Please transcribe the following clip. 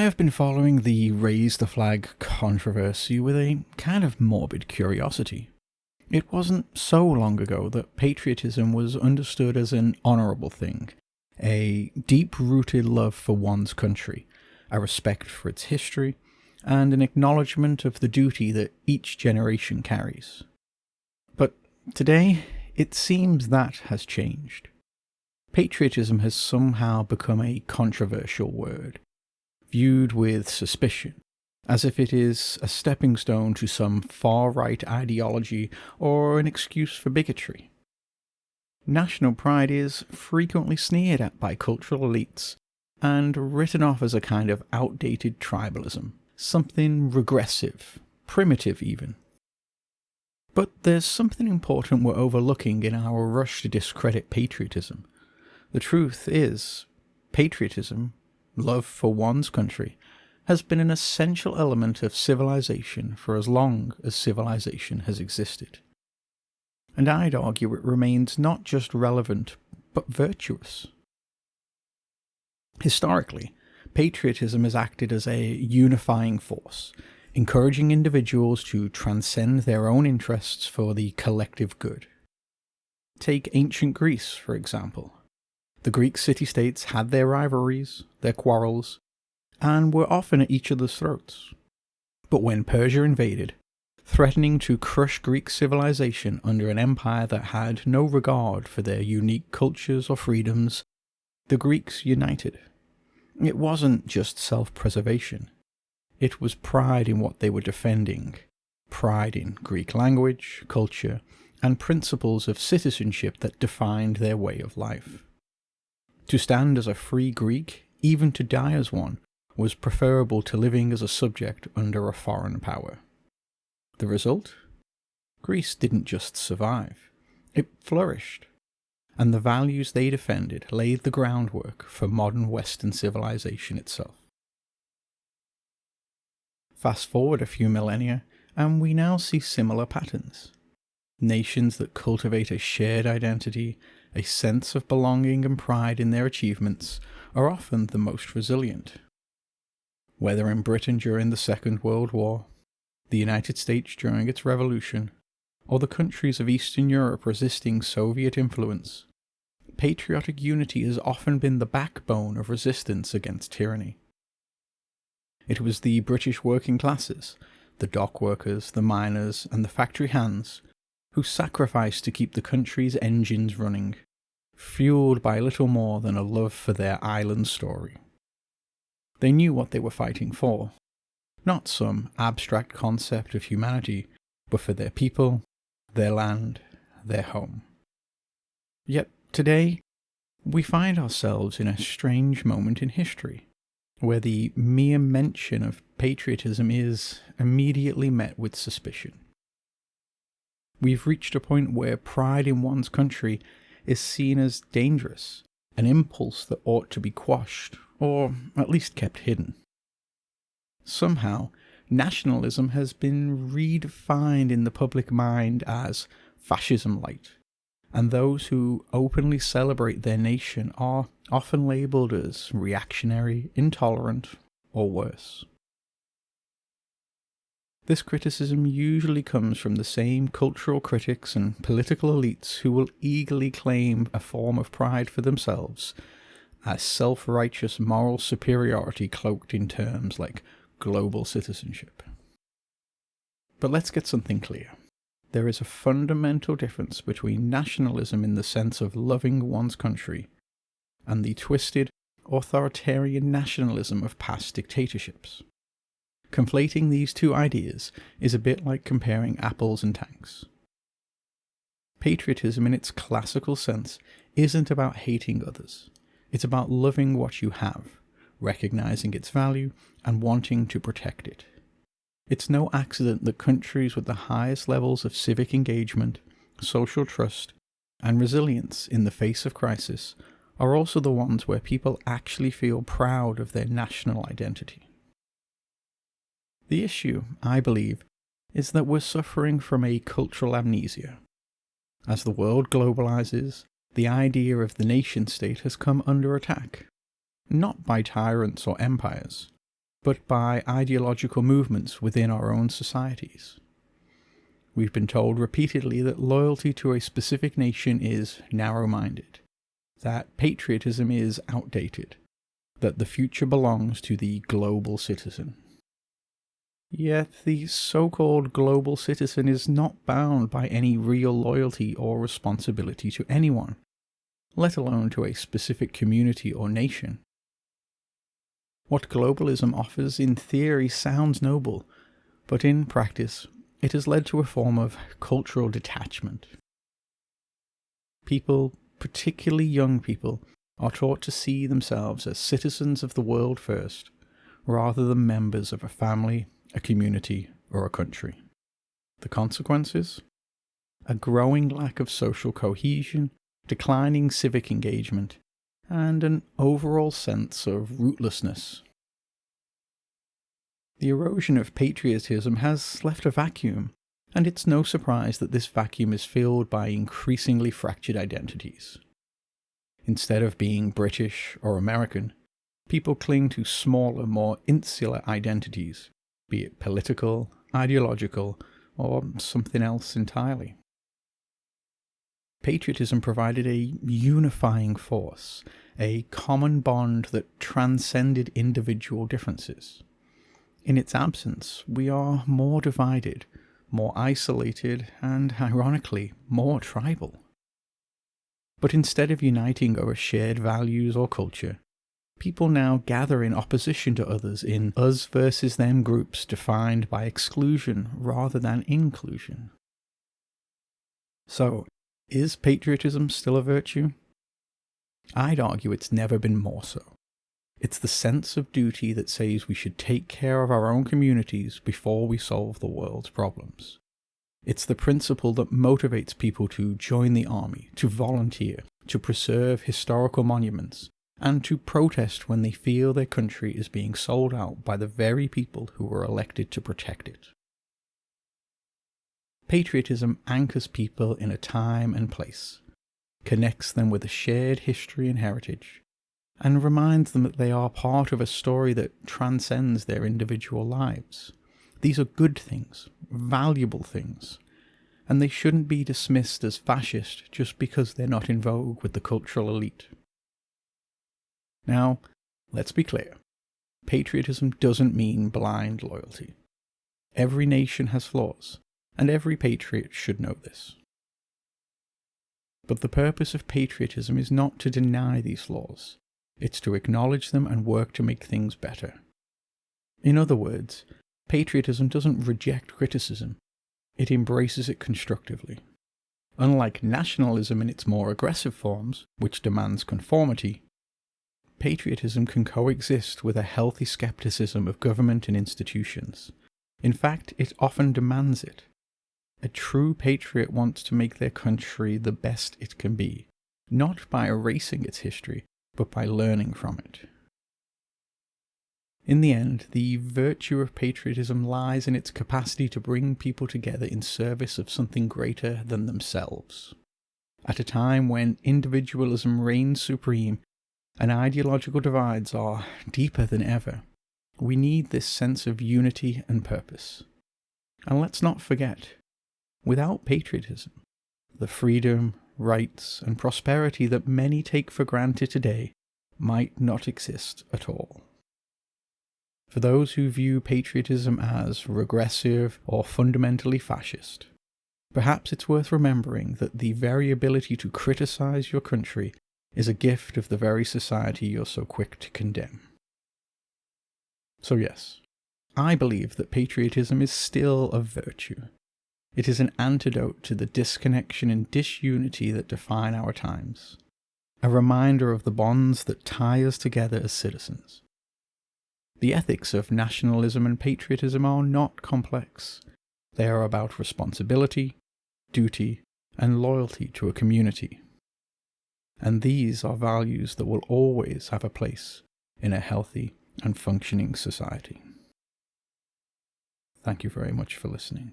I have been following the raise the flag controversy with a kind of morbid curiosity. It wasn't so long ago that patriotism was understood as an honourable thing, a deep-rooted love for one's country, a respect for its history, and an acknowledgement of the duty that each generation carries. But today, it seems that has changed. Patriotism has somehow become a controversial word, viewed with suspicion, as if it is a stepping stone to some far-right ideology or an excuse for bigotry. National pride is frequently sneered at by cultural elites and written off as a kind of outdated tribalism, something regressive, primitive even. But there's something important we're overlooking in our rush to discredit patriotism. The truth is, patriotism, love for one's country, has been an essential element of civilization for as long as civilization has existed. And I'd argue it remains not just relevant, but virtuous. Historically, patriotism has acted as a unifying force, encouraging individuals to transcend their own interests for the collective good. Take ancient Greece, for example. The Greek city-states had their rivalries, their quarrels, and were often at each other's throats. But when Persia invaded, threatening to crush Greek civilization under an empire that had no regard for their unique cultures or freedoms, the Greeks united. It wasn't just self-preservation. It was pride in what they were defending, pride in Greek language, culture, and principles of citizenship that defined their way of life. To stand as a free Greek, even to die as one, was preferable to living as a subject under a foreign power. The result? Greece didn't just survive, it flourished, and the values they defended laid the groundwork for modern Western civilization itself. Fast forward a few millennia, and we now see similar patterns. Nations that cultivate a shared identity, a sense of belonging and pride in their achievements, are often the most resilient. Whether in Britain during the Second World War, the United States during its revolution, or the countries of Eastern Europe resisting Soviet influence, patriotic unity has often been the backbone of resistance against tyranny. It was the British working classes, the dock workers, the miners, and the factory hands, who sacrificed to keep the country's engines running, fueled by little more than a love for their island story. They knew what they were fighting for, not some abstract concept of humanity, but for their people, their land, their home. Yet today, we find ourselves in a strange moment in history, where the mere mention of patriotism is immediately met with suspicion. We've reached a point where pride in one's country is seen as dangerous, an impulse that ought to be quashed, or at least kept hidden. Somehow, nationalism has been redefined in the public mind as fascism light, and those who openly celebrate their nation are often labelled as reactionary, intolerant, or worse. This criticism usually comes from the same cultural critics and political elites who will eagerly claim a form of pride for themselves as self-righteous moral superiority cloaked in terms like global citizenship. But let's get something clear. There is a fundamental difference between nationalism in the sense of loving one's country and the twisted, authoritarian nationalism of past dictatorships. Conflating these two ideas is a bit like comparing apples and tanks. Patriotism in its classical sense isn't about hating others. It's about loving what you have, recognizing its value, and wanting to protect it. It's no accident that countries with the highest levels of civic engagement, social trust, and resilience in the face of crisis are also the ones where people actually feel proud of their national identity. The issue, I believe, is that we're suffering from a cultural amnesia. As the world globalizes, the idea of the nation-state has come under attack, not by tyrants or empires, but by ideological movements within our own societies. We've been told repeatedly that loyalty to a specific nation is narrow-minded, that patriotism is outdated, that the future belongs to the global citizen. Yet the so-called global citizen is not bound by any real loyalty or responsibility to anyone, let alone to a specific community or nation. What globalism offers in theory sounds noble, but in practice it has led to a form of cultural detachment. People, particularly young people, are taught to see themselves as citizens of the world first, rather than members of a family, a community, or a country. The consequences? A growing lack of social cohesion, declining civic engagement, and an overall sense of rootlessness. The erosion of patriotism has left a vacuum, and it's no surprise that this vacuum is filled by increasingly fractured identities. Instead of being British or American, people cling to smaller, more insular identities, be it political, ideological, or something else entirely. Patriotism provided a unifying force, a common bond that transcended individual differences. In its absence, we are more divided, more isolated, and, ironically, more tribal. But instead of uniting over shared values or culture, people now gather in opposition to others in us versus them groups defined by exclusion rather than inclusion. So, is patriotism still a virtue? I'd argue it's never been more so. It's the sense of duty that says we should take care of our own communities before we solve the world's problems. It's the principle that motivates people to join the army, to volunteer, to preserve historical monuments, and to protest when they feel their country is being sold out by the very people who were elected to protect it. Patriotism anchors people in a time and place, connects them with a shared history and heritage, and reminds them that they are part of a story that transcends their individual lives. These are good things, valuable things, and they shouldn't be dismissed as fascist just because they're not in vogue with the cultural elite. Now, let's be clear. Patriotism doesn't mean blind loyalty. Every nation has flaws, and every patriot should know this. But the purpose of patriotism is not to deny these flaws. It's to acknowledge them and work to make things better. In other words, patriotism doesn't reject criticism. It embraces it constructively. Unlike nationalism in its more aggressive forms, which demands conformity, patriotism can coexist with a healthy skepticism of government and institutions. In fact, it often demands it. A true patriot wants to make their country the best it can be, not by erasing its history, but by learning from it. In the end, the virtue of patriotism lies in its capacity to bring people together in service of something greater than themselves. At a time when individualism reigns supreme and ideological divides are deeper than ever, we need this sense of unity and purpose. And let's not forget, without patriotism, the freedom, rights, and prosperity that many take for granted today might not exist at all. For those who view patriotism as regressive or fundamentally fascist, perhaps it's worth remembering that the very ability to criticize your country is a gift of the very society you're so quick to condemn. So yes, I believe that patriotism is still a virtue. It is an antidote to the disconnection and disunity that define our times, a reminder of the bonds that tie us together as citizens. The ethics of nationalism and patriotism are not complex. They are about responsibility, duty, and loyalty to a community. And these are values that will always have a place in a healthy and functioning society. Thank you very much for listening.